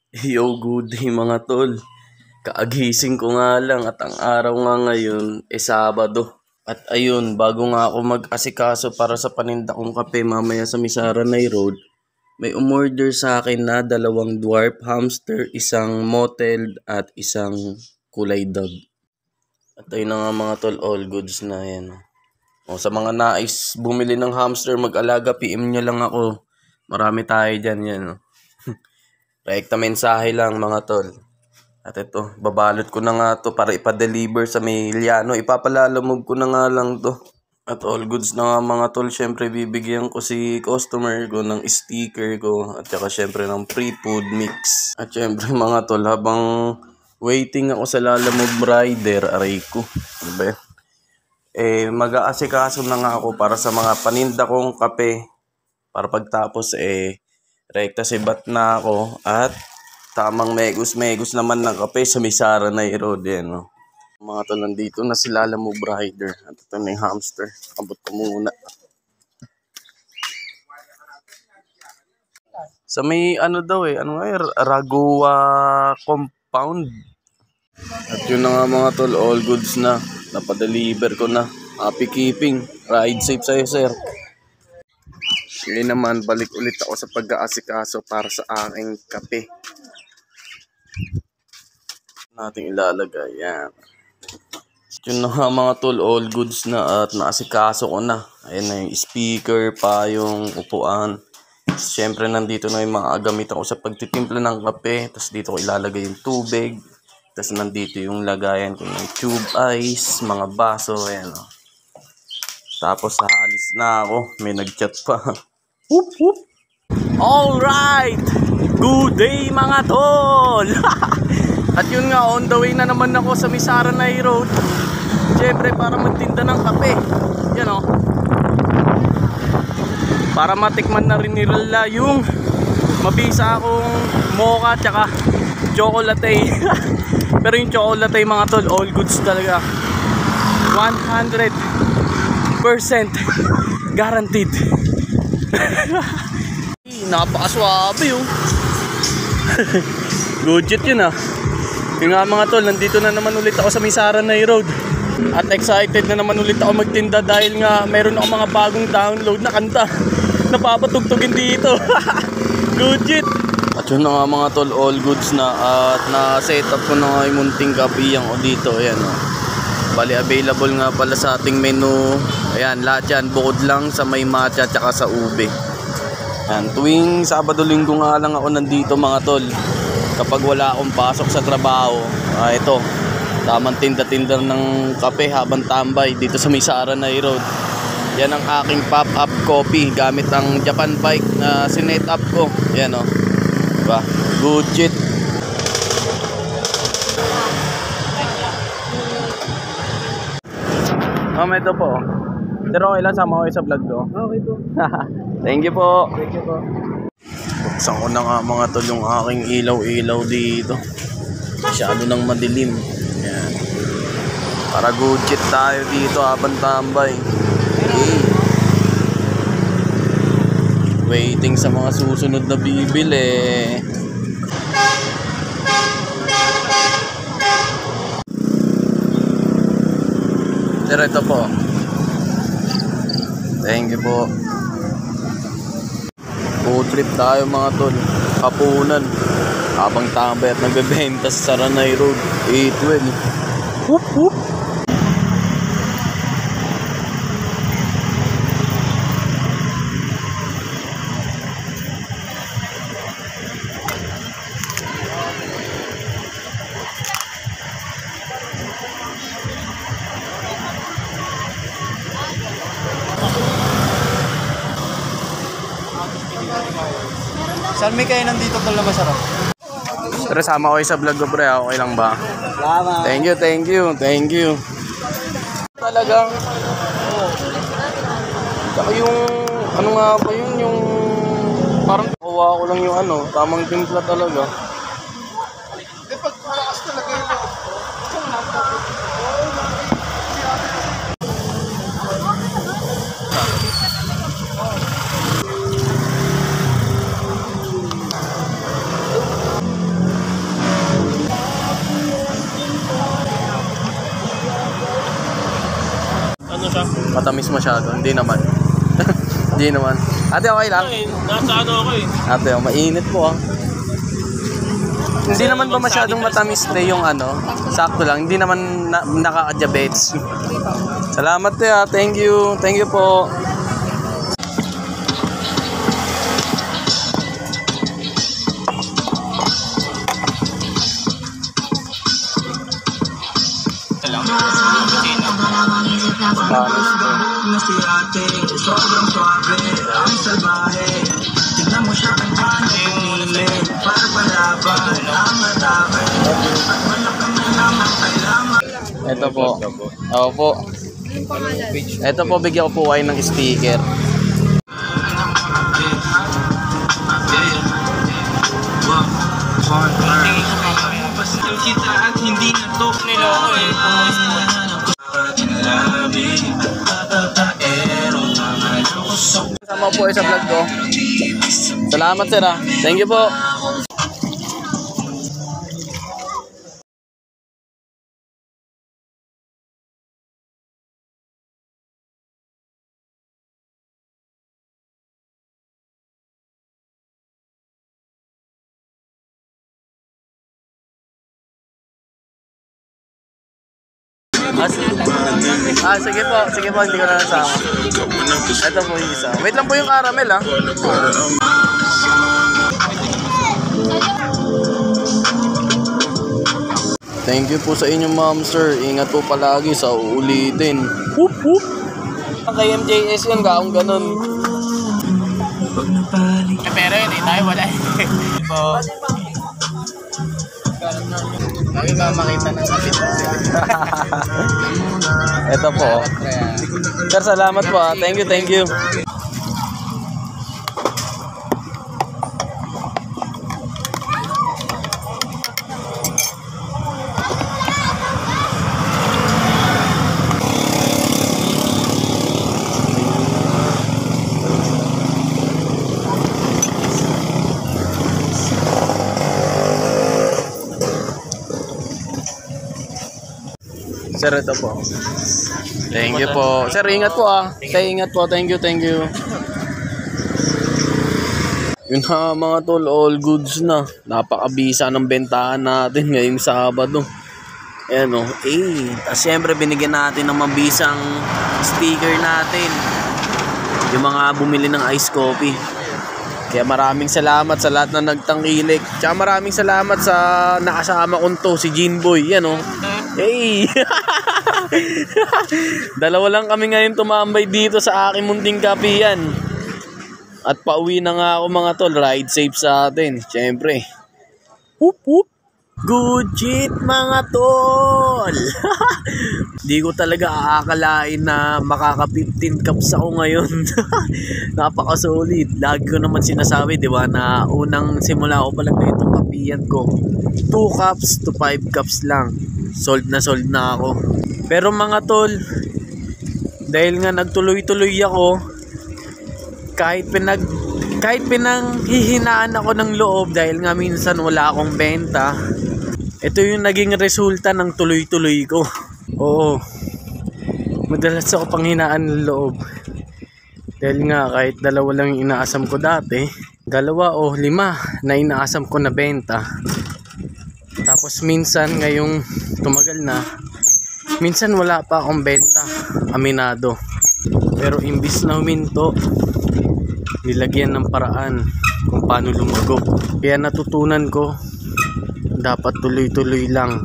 Yo, good day mga tol. Kaagising ko nga lang at ang araw nga ngayon Sabado. At ayun, bago nga ako mag-asikaso para sa paninda kong kape mamaya sa Misaranay Road, may umorder sa akin na 2 dwarf hamster, isang mottled at isang kulay dog. At ayun na nga mga tol, all goods na yan. O, sa mga nais bumili ng hamster, mag-alaga, PM nyo lang ako. Marami tayo dyan yan. Rekta mensahe lang mga tol. At ito, babalot ko na nga to para ipa-deliver sa Miliano. Ipapalalamog ko na nga lang to. At all goods na nga mga tol. Syempre bibigyan ko si customer ko ng sticker ko. At saka syempre ng free food mix. At syempre mga tol, habang waiting ako sa Lalamove rider, aray ko. Ano ba yan? Mag-aasikaso na nga ako para sa mga paninda kong kape. Para pagtapos rekta sibat na ako at tamang megus naman ng kape sa Misaranay Road. Yan, no? Mga tol, nandito na si Lalamove rider. At ito na yung hamster. Abot ko muna. Sa may ano daw Ragowa compound. At yun na nga mga tol, all goods na. Napadeliver ko na. Happy keeping. Ride safe sa'yo, sir. Ngayon naman, balik ulit ako sa pag-aasikaso para sa aking kape. Nating ilalagay. Yan. Yun na nga mga tol, all goods na at naasikaso ko na. Ayan na yung speaker pa, yung upuan. Siyempre nandito na yung mga gamit ako sa pagtitimpla ng kape. Tapos dito ko ilalagay yung tubig. Tapos nandito yung lagayan ko ng tube ice, mga baso. Ayan o. Tapos haalis na ako. May nag-chat pa. Whoop, whoop. Alright! Good day mga tol! At yun nga, on the way na naman ako sa Misaranay Road. Siyempre para magtinda ng kape. Yan o. Para matikman na rin nila yung mabisa akong mocha tsaka chocolate. Pero yung chocolate mga tol, all goods talaga. 100% guaranteed. Napakaswabe yun. Budget yun ah. Yung nga mga tol, nandito na naman ulit ako sa Misaranay Road. At excited na naman ulit ako magtinda dahil nga meron ako mga bagong download na kanta na papatugtugin dito. Budget. At yun na nga mga tol, all goods na. At na-set up ko na nga yung munting kapiyang ko dito. Ayan o. Bali available nga pala sa ating menu. Ayan, lahat yan bukod lang sa may matcha tsaka sa ube. Ayan, tuwing Sabado Linggo nga lang ako nandito mga tol. Kapag wala akong pasok sa trabaho, ito, tamang tinda-tinda ng kape habang tambay dito sa Misaranay Road. Yan ang aking pop-up coffee gamit ang Japan bike na sinet up ko. Yan o, diba? Good shit. Ito po. Pero okay lang, sama ko sa vlog ko. Okay po. Thank you po. Thank you po. Buksan ko na nga mga tol yung aking ilaw-ilaw dito. Masyado nang madilim. Yan. Para good shit tayo dito habang tambay. Okay. Waiting sa mga susunod na bibili. Diretso po. Thank you po. Food trip tayo mga tol. Kapunan. Habang tambay at nagbebenta sa Saranay Road. 812. Whoop whoop. Saan may kayo nandito tol na masarap? Pero sama ko sa vlog ko pre, okay lang ba? Salamat. Thank you. Talagang saka yung ano nga ba yun, yung parang kuha ko lang yung tamang timpla talaga. Pag malakas talaga yun. Matamis masyado. Hindi naman. Hindi naman. Ate, okay lang? Nasa ano ako eh. Ate, mainit po ah. Hindi naman ba masyadong matamis na yung ano? Sakto lang. Hindi naman nakaka-diabetes. Salamat ah. Thank you. Thank you po. Sobrang suabe, ang salbahe. Tignan mo siya kung paano umilit. Para palaban, ang atake. At malakang na lamang kailangan. Ito po. Ako po. Ito po, bigyan ko po kayo ng sticker. Kita at hindi na to niloko eh. Sama po sa vlog ko. Salamat sir ah. Thank you po. Sige po, hindi ko na nasama. Ito po yung isa. Wait lang po yung caramel ah. Thank you po sa inyo ma'am sir. Ingat po palagi sa uulitin. Whoop whoop. Kay MJS yun, gaong ganun. Pero yun eh, tayo wala eh. Lagi ba makita ng kapit mo sila? Ito po. Sir, salamat po ah. Thank you. Sir, ito po. Thank you po. Sir, ingat po ah. Ingat po. Thank you. Yun na mga tol, all goods na. Napakabisa ng bentahan natin ngayong Sabado. Ayan o. Tapos syempre binigyan natin ng mabisang sticker natin. Yung mga bumili ng ice coffee. Kaya maraming salamat sa lahat na nagtangkilik. Tsaka maraming salamat sa nakasama kong to, si Jinboy. Yan o. Dalawa lang kami ngayon tumambay dito sa aking munting kapihan. At pauwi na nga ako mga tol. Ride safe sa atin. Siyempre. Whoop whoop. Good shit mga tol. Di ko talaga aakalain na makaka 15 cups ako ngayon. Napaka-solid. Lagi ko naman sinasabi, di ba, na unang simula ko pala itong kapihan ko, 2 cups to 5 cups lang. Sold na ako. Pero mga tol, dahil nga nagtuloy-tuloy ako, kahit pinanghihinaan ako ng loob dahil nga minsan wala akong benta, ito yung naging resulta ng tuloy-tuloy ko. Oo, madalas ako panghinaan ng loob dahil nga kahit dalawa lang yung inaasam ko dati, 2 o 5 na inaasam ko na benta. Tapos minsan ngayong tumagal na, minsan wala pa akong benta, aminado. Pero imbis na huminto, nilagyan ng paraan kung paano lumago. Kaya natutunan ko, dapat tuloy-tuloy lang.